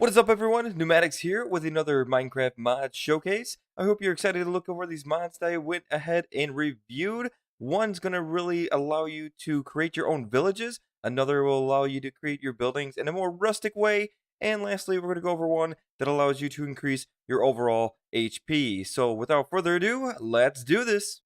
What is up, everyone? Neumatix here with another Minecraft mod showcase. I hope you're excited to look over these mods that I went ahead and reviewed. One's going to really allow you to create your own villages. Another will allow you to create your buildings in a more rustic way. And lastly, we're going to go over one that allows you to increase your overall HP. So without further ado, let's do this.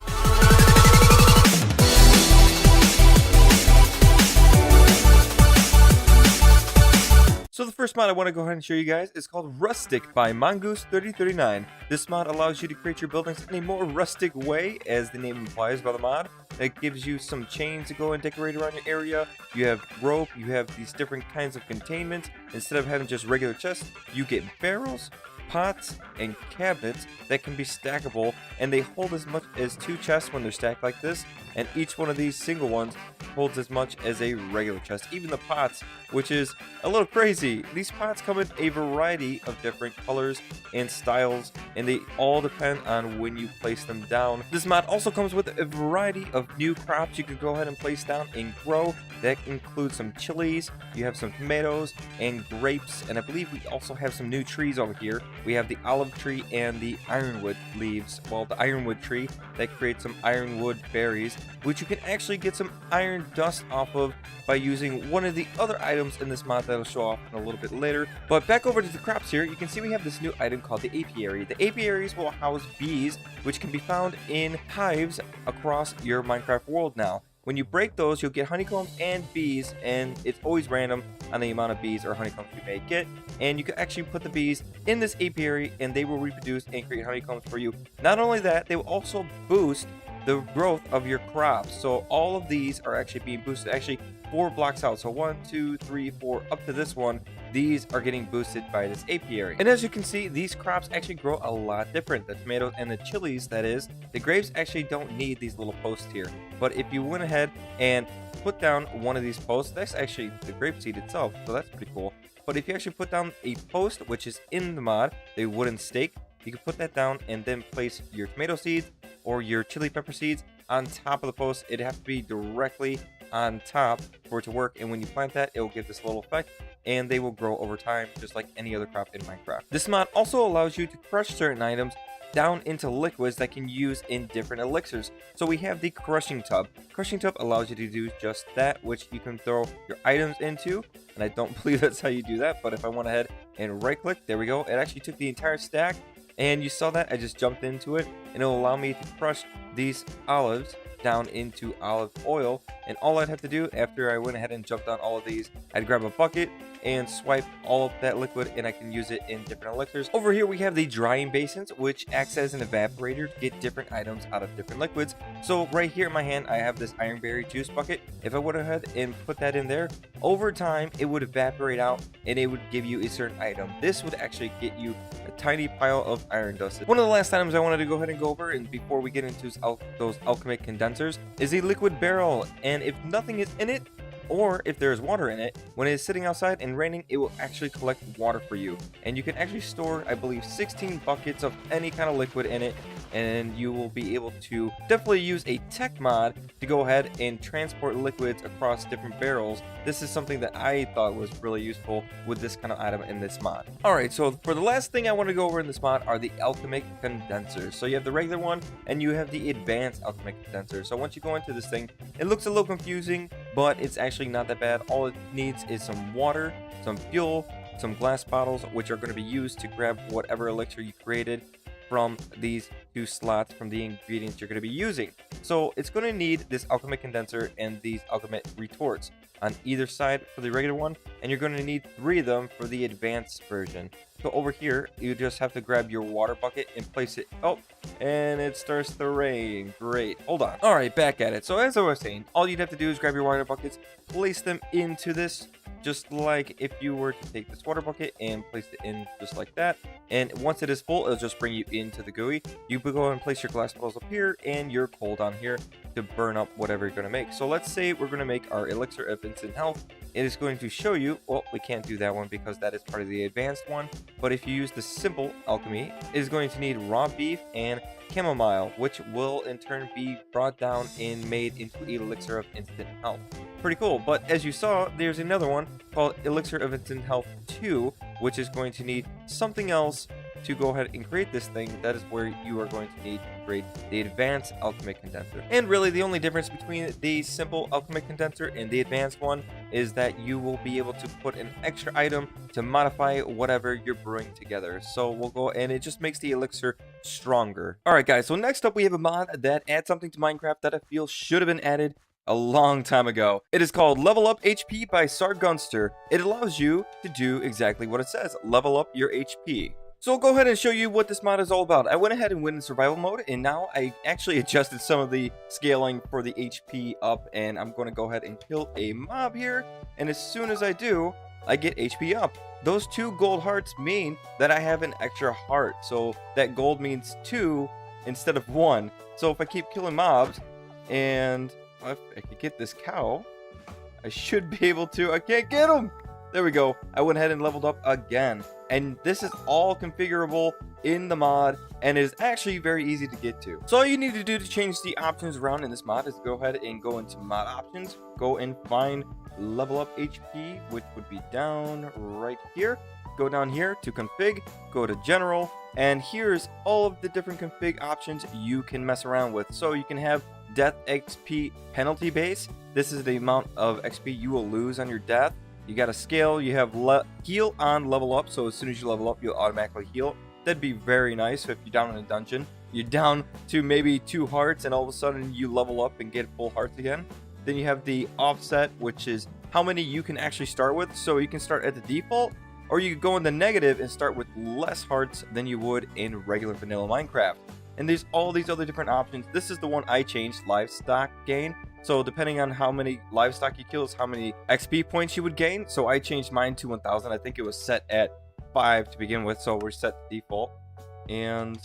So the first mod I want to go ahead and show you guys is called Rustic by Mangoose 3039. This mod allows you to create your buildings in a more rustic way, as the name implies by the mod. It gives you some chains to go and decorate around your area. You have rope, you have these different kinds of containment. Instead of having just regular chests, you get barrels, pots, and cabinets that can be stackable, and they hold as much as 2 chests when they're stacked like this, and each one of these single ones holds as much as a regular chest. Even the pots, which is a little crazy. These pots come in a variety of different colors and styles, and they all depend on when you place them down. This mod also comes with a variety of new crops you can go ahead and place down and grow. That includes some chilies, you have some tomatoes and grapes, and I believe we also have some new trees over here. We have the olive tree and the ironwood leaves. Well, the ironwood tree that creates some ironwood berries, which you can actually get some iron dust off of by using one of the other items in this mod that I'll show off in a little bit later. But back over to the crops here, you can see we have this new item called the apiary. The apiaries will house bees, which can be found in hives across your Minecraft world now. When you break those, you'll get honeycombs and bees, and it's always random on the amount of bees or honeycombs you may get. And you can actually put the bees in this apiary, and they will reproduce and create honeycombs for you. Not only that, they will also boost the growth of your crops. So all of these are actually being boosted, actually 4 blocks out. So 1, 2, 3, 4, up to this one. These are getting boosted by this apiary. And as you can see, these crops actually grow a lot different. The tomatoes and the chilies, that is. The grapes actually don't need these little posts here. But if you went ahead and put down one of these posts, that's actually the grape seed itself. So that's pretty cool. But if you actually put down a post, which is in the mod, a wooden stake, you can put that down and then place your tomato seeds or your chili pepper seeds on top of the post. It has to be directly on top for it to work, and when you plant that, it will give this little effect, and they will grow over time just like any other crop in Minecraft. This mod also allows you to crush certain items down into liquids that can use in different elixirs. So we have the crushing tub. Crushing tub allows you to do just that, which you can throw your items into, and I don't believe that's how you do that, but if I went ahead and right click, there we go. It actually took the entire stack, and you saw that I just jumped into it, and it will allow me to crush these olives down into olive oil. And all I'd have to do after I went ahead and jumped on all of these, I'd grab a bucket and swipe all of that liquid, and I can use it in different elixirs. Over here we have the drying basins, which acts as an evaporator to get different items out of different liquids. So right here in my hand, I have this ironberry juice bucket. If I went ahead and put that in there, over time it would evaporate out and it would give you a certain item. This would actually get you a tiny pile of iron dust. One of the last items I wanted to go ahead and go over, and before we get into those alchemic condensers, is a liquid barrel. And if nothing is in it, or if there is water in it, when it is sitting outside and raining, it will actually collect water for you. And you can actually store, I believe, 16 buckets of any kind of liquid in it, and you will be able to definitely use a tech mod to go ahead and transport liquids across different barrels. This is something that I thought was really useful with this kind of item in this mod. Alright, so for the last thing I want to go over in this mod are the alchemic condensers. So you have the regular one, and you have the advanced alchemic condenser. So once you go into this thing, it looks a little confusing, but it's actually not that bad. All it needs is some water, some fuel, some glass bottles, which are going to be used to grab whatever elixir you created from these 2 slots from the ingredients you're going to be using. So it's going to need this alchemic condenser and these alchemic retorts on either side for the regular one, and you're going to need 3 of them for the advanced version. So over here, you just have to grab your water bucket and place it. Oh, and it starts to rain. Great. Hold on. All right, back at it. So as I was saying, all you'd have to do is grab your water buckets, place them into this, just like if you were to take this water bucket and place it in just like that. And once it is full, it'll just bring you into the GUI. You can go ahead and place your glass bottles up here and your coal down here to burn up whatever you're going to make. So let's say we're going to make our elixir of instant health. it is going to show you, well, we can't do that one because that is part of the advanced one, but if you use the simple alchemy, it is going to need raw beef and chamomile, which will in turn be brought down and made into elixir of instant health. Pretty cool. But as you saw, there's another one called elixir of instant health 2, which is going to need something else to go ahead and create this thing. That is where you are going to need to create the advanced alchemic condenser. And really the only difference between the simple alchemic condenser and the advanced one is that you will be able to put an extra item to modify whatever you're brewing together. So we'll go, and it just makes the elixir stronger. Alright guys, so next up we have a mod that adds something to Minecraft that I feel should have been added a long time ago. It is called Level Up HP by Sargunster. It allows you to do exactly what it says, level up your HP. So I'll go ahead and show you what this mod is all about. I went ahead and went in survival mode, and now I actually adjusted some of the scaling for the HP up, and I'm going to go ahead and kill a mob here, and as soon as I do, I get HP up. Those 2 gold hearts mean that I have an extra heart, so that gold means 2 instead of 1. So if I keep killing mobs, and if I could get this cow, I should be able to. I can't get him. There we go. I went ahead and leveled up again. And this is all configurable in the mod, and it is actually very easy to get to. So all you need to do to change the options around in this mod is go ahead and go into mod options, go and find level up HP, which would be down right here. Go down here to config, go to general, and here's all of the different config options you can mess around with. So you can have death XP penalty base. This is the amount of XP you will lose on your death. You got a scale, you have heal on level up, so as soon as you level up, you'll automatically heal. That'd be very nice. So if you're down in a dungeon, you're down to maybe 2 hearts, and all of a sudden you level up and get full hearts again. Then you have the offset, which is how many you can actually start with. So you can start at the default, or you could go in the negative and start with less hearts than you would in regular vanilla Minecraft. And there's all these other different options. This is the one I changed, livestock gain. So depending on how many livestock you kill is how many XP points you would gain. So I changed mine to 1000. I think it was set at 5 to begin with, so we're set to default. And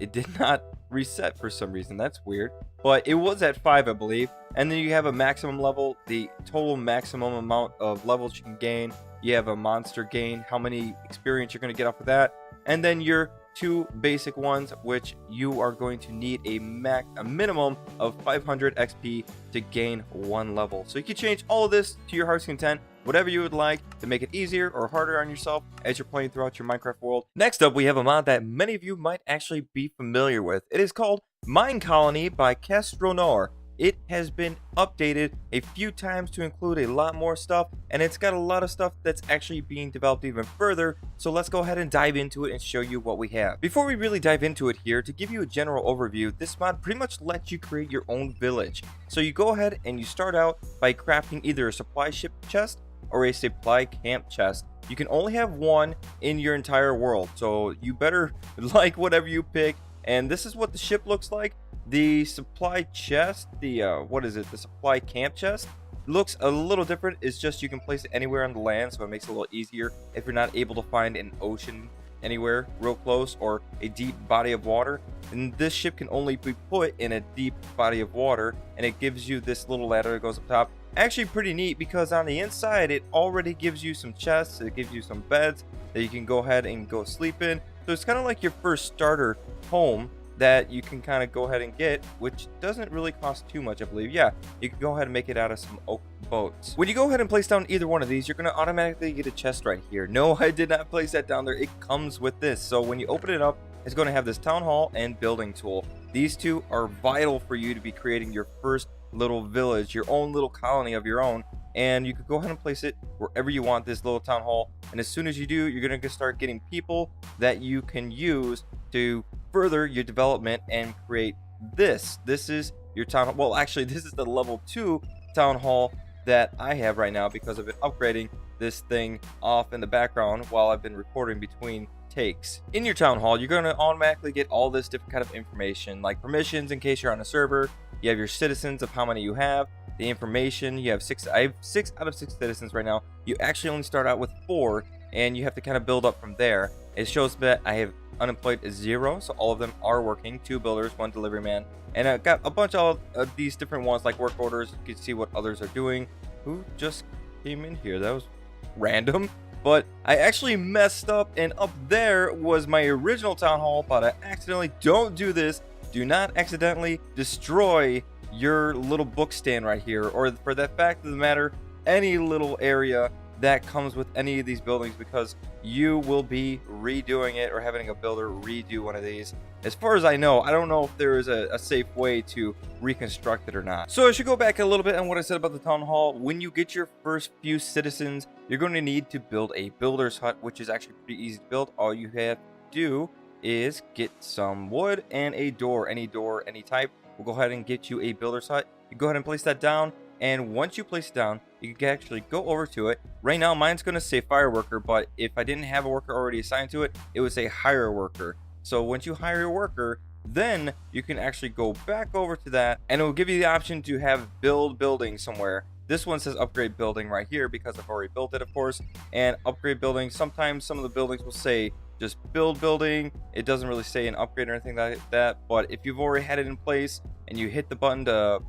it did not reset for some reason. That's weird. But it was at 5, I believe. And then you have a maximum level, the total maximum amount of levels you can gain. You have a monster gain, how many experience you're going to get off of that. And then your 2 basic ones, which you are going to need a minimum of 500 XP to gain 1 level. So you can change all of this to your heart's content, whatever you would like to make it easier or harder on yourself as you're playing throughout your Minecraft world. Next up, we have a mod that many of you might actually be familiar with. It is called Minecolonies Kostronor. It has been updated a few times to include a lot more stuff, and it's got a lot of stuff that's actually being developed even further. So let's go ahead and dive into it and show you what we have. Before we really dive into it here, to give you a general overview, this mod pretty much lets you create your own village. So you go ahead and you start out by crafting either a supply ship chest or a supply camp chest. You can only have one in your entire world, so you better like whatever you pick. And this is what the ship looks like. The supply chest, the the supply camp chest, looks a little different. It's just you can place it anywhere on the land, so it makes it a little easier if you're not able to find an ocean anywhere real close or a deep body of water. And this ship can only be put in a deep body of water, and it gives you this little ladder that goes up top. Actually pretty neat, because on the inside it already gives you some chests, it gives you some beds that you can go ahead and go sleep in. So it's kind of like your first starter home that you can kind of go ahead and get, which doesn't really cost too much, I believe. Yeah, you can go ahead and make it out of some oak boats. When you go ahead and place down either one of these, you're going to automatically get a chest right here. No, I did not place that down there. It comes with this. So when you open it up, it's going to have this town hall and building tool. These two are vital for you to be creating your first little village, your own little colony of your own. And you could go ahead and place it wherever you want, this little town hall. And as soon as you do, you're going to start getting people that you can use to further your development and create this. This is your town hall. Well, actually, this is the level 2 town hall that I have right now because I've been upgrading this thing off in the background while I've been recording between takes. In your town hall, you're going to automatically get all this different kind of information, like permissions in case you're on a server. You have your citizens of how many you have, the information. You have 6. I have 6 out of 6 citizens right now. You actually only start out with 4, and you have to kind of build up from there. It shows that I have unemployed 0, so all of them are working. 2 builders, 1 delivery man, and I've got a bunch of these different ones like work orders. You can see what others are doing. Who just came in here. That was random. But I actually messed up, and up there was my original town hall, but I accidentally, don't do this. Do not accidentally destroy your little book stand right here, or for that fact of the matter, any little area that comes with any of these buildings, because you will be redoing it or having a builder redo one of these. As far as I know, I don't know if there is a safe way to reconstruct it or not. So I should go back a little bit on what I said about the town hall. When you get your first few citizens, you're going to need to build a builder's hut, which is actually pretty easy to build. All you have to do is get some wood and a door, any type. We'll go ahead and get you a builder's hut. You go ahead and place that down, and once you place it down, you can actually go over to it. Right now, mine's going to say fire worker, but if I didn't have a worker already assigned to it, it would say hire worker. So once you hire a worker, then you can actually go back over to that, and it will give you the option to have build building somewhere. This one says upgrade building right here because I've already built it, of course. And upgrade building, sometimes some of the buildings will say just build building. It doesn't really say an upgrade or anything like that. But if you've already had it in place and you hit the button to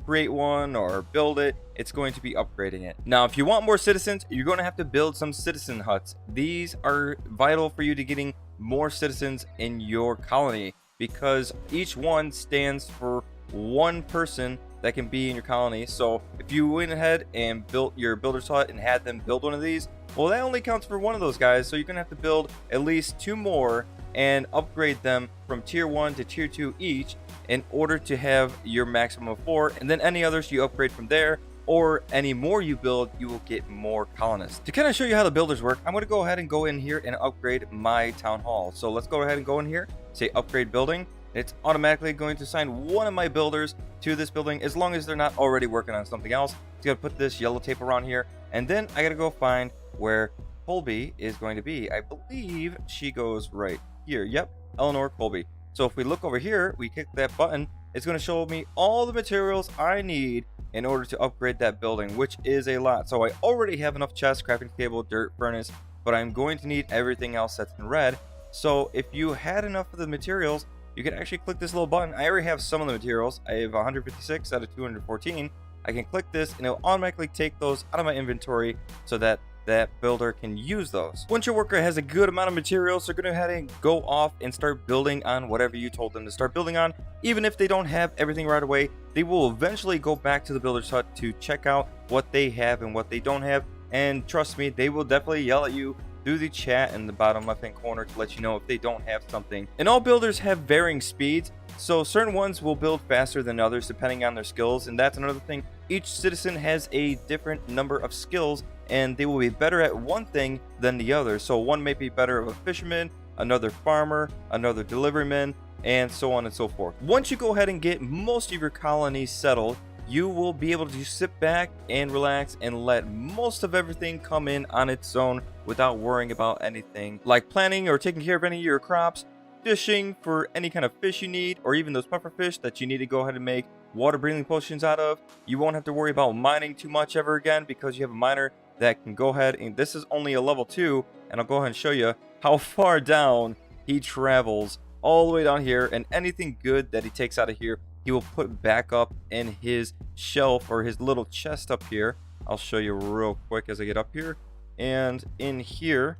create one or build it, it's going to be upgrading it. Now, if you want more citizens, you're going to have to build some citizen huts. These are vital for you to getting more citizens in your colony, because each one stands for one person that can be in your colony. So if you went ahead and built your builder's hut and had them build one of these, well, that only counts for one of those guys. So you're gonna have to build at least 2 more and upgrade them from tier 1 to tier 2 each in order to have your maximum of 4, and then any others you upgrade from there, or any more you build, you will get more colonists. To kind of show you how the builders work, I'm going to go ahead and go in here and upgrade my town hall. So let's go ahead and go in here, say upgrade building. It's automatically going to assign one of my builders to this building, as long as they're not already working on something else. It's going to put this yellow tape around here, and then I got to go find where Colby is going to be. I believe she goes right here. Yep, Eleanor Colby. So if we look over here, we click that button, it's going to show me all the materials I need in order to upgrade that building, which is a lot. So I already have enough chests, crafting table, dirt, furnace, but I'm going to need everything else that's in red. So if you had enough of the materials, you can actually click this little button. I already have some of the materials. I have 156 out of 214. I can click this and it'll automatically take those out of my inventory so that that builder can use those. Once your worker has a good amount of materials, they're going to head and go off and start building on whatever you told them to start building on. Even if they don't have everything right away, they will eventually go back to the builder's hut to check out what they have and what they don't have. And trust me, they will definitely yell at you through the chat in the bottom left hand corner to let you know if they don't have something. And all builders have varying speeds, so certain ones will build faster than others depending on their skills. And that's another thing, each citizen has a different number of skills, and they will be better at one thing than the other. So one may be better of a fisherman, another farmer, another deliveryman, and so on and so forth. Once you go ahead and get most of your colonies settled, you will be able to sit back and relax and let most of everything come in on its own without worrying about anything like planting or taking care of any of your crops, fishing for any kind of fish you need, or even those puffer fish that you need to go ahead and make water breathing potions out of. You won't have to worry about mining too much ever again, because you have a miner that can go ahead, and this is only a level 2, and I'll go ahead and show you how far down he travels, all the way down here, and anything good that he takes out of here he will put back up in his shelf or his little chest up here. I'll show you real quick as I get up here, and in here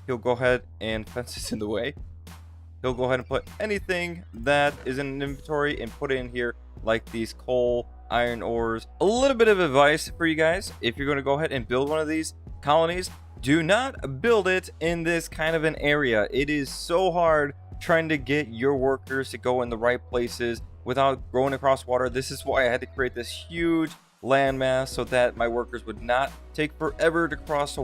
he'll go ahead and fence this in the way. He'll go ahead and put anything that is in an inventory and put it in here, like these coal, iron ores. A little bit of advice for you guys: if you're going to go ahead and build one of these colonies, do not build it in this kind of an area. It is so hard trying to get your workers to go in the right places without going across water. This is why I had to create this huge landmass so that my workers would not take forever to cross a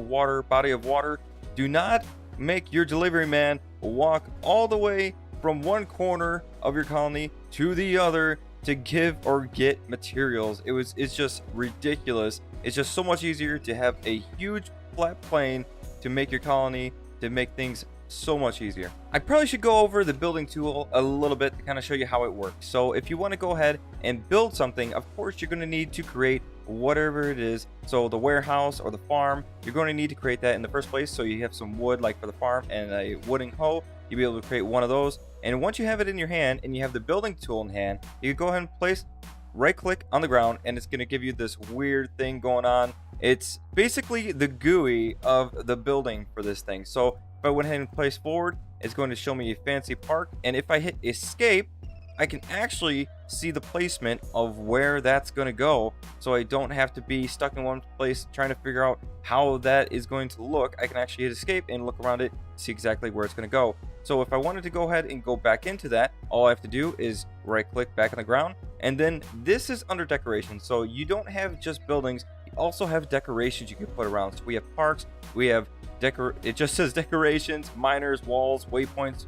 body of water. Do not make your delivery man walk all the way from one corner of your colony to the other to give or get materials. It's just ridiculous. It's just so much easier to have a huge flat plain to make your colony, to make things so much easier. I probably should go over the building tool a little bit to kind of show you how it works. So if you want to go ahead and build something, of course you're going to need to create whatever it is. So the warehouse or the farm, you're going to need to create that in the first place. So you have some wood like for the farm and a wooden hoe, you'll be able to create one of those. And once you have it in your hand and you have the building tool in hand, you can go ahead and place right click on the ground, and it's going to give you this weird thing going on It's basically the GUI of the building for this thing. So if I went ahead and place forward, it's going to show me a fancy park. And if I hit escape, I can actually see the placement of where that's going to go. So I don't have to be stuck in one place trying to figure out how that is going to look. I can actually hit escape and look around it, see exactly where it's going to go. So if I wanted to go ahead and go back into that, all I have to do is right click back on the ground. And then this is under decoration. So you don't have just buildings, you also have decorations you can put around. So we have parks, we have it just says decorations, miners, walls, waypoints.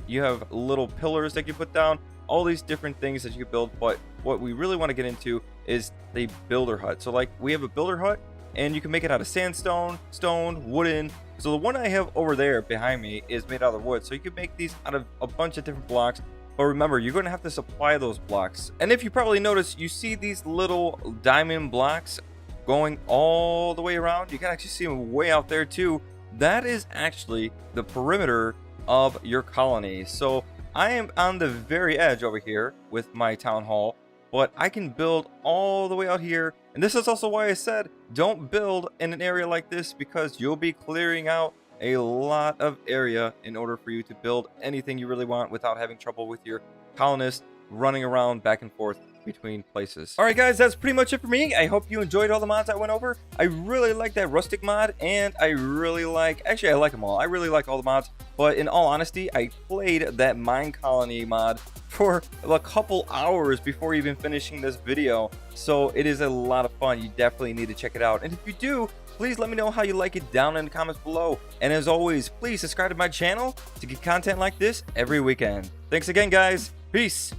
You have little pillars that you put down, all these different things that you can build. But what we really want to get into is the builder hut. So like we have a builder hut, and you can make it out of sandstone, stone, wooden. So the one I have over there behind me is made out of wood. So you can make these out of a bunch of different blocks. But remember, you're going to have to supply those blocks. And if you probably notice, you see these little diamond blocks going all the way around. You can actually see them way out there too. That is actually the perimeter of your colony. So I am on the very edge over here with my town hall, but I can build all the way out here. And this is also why I said don't build in an area like this, because you'll be clearing out a lot of area in order for you to build anything you really want without having trouble with your colonists running around back and forth between places. All right, guys, that's pretty much it for me. I hope you enjoyed all the mods I went over. I really like that rustic mod, and I really like, actually I like them all. I really like all the mods, but in all honesty, I played that mine colony mod for a couple hours before even finishing this video. So it is a lot of fun. You definitely need to check it out. And if you do, please let me know how you like it down in the comments below. And as always, please subscribe to my channel to get content like this every weekend. Thanks again, guys. Peace.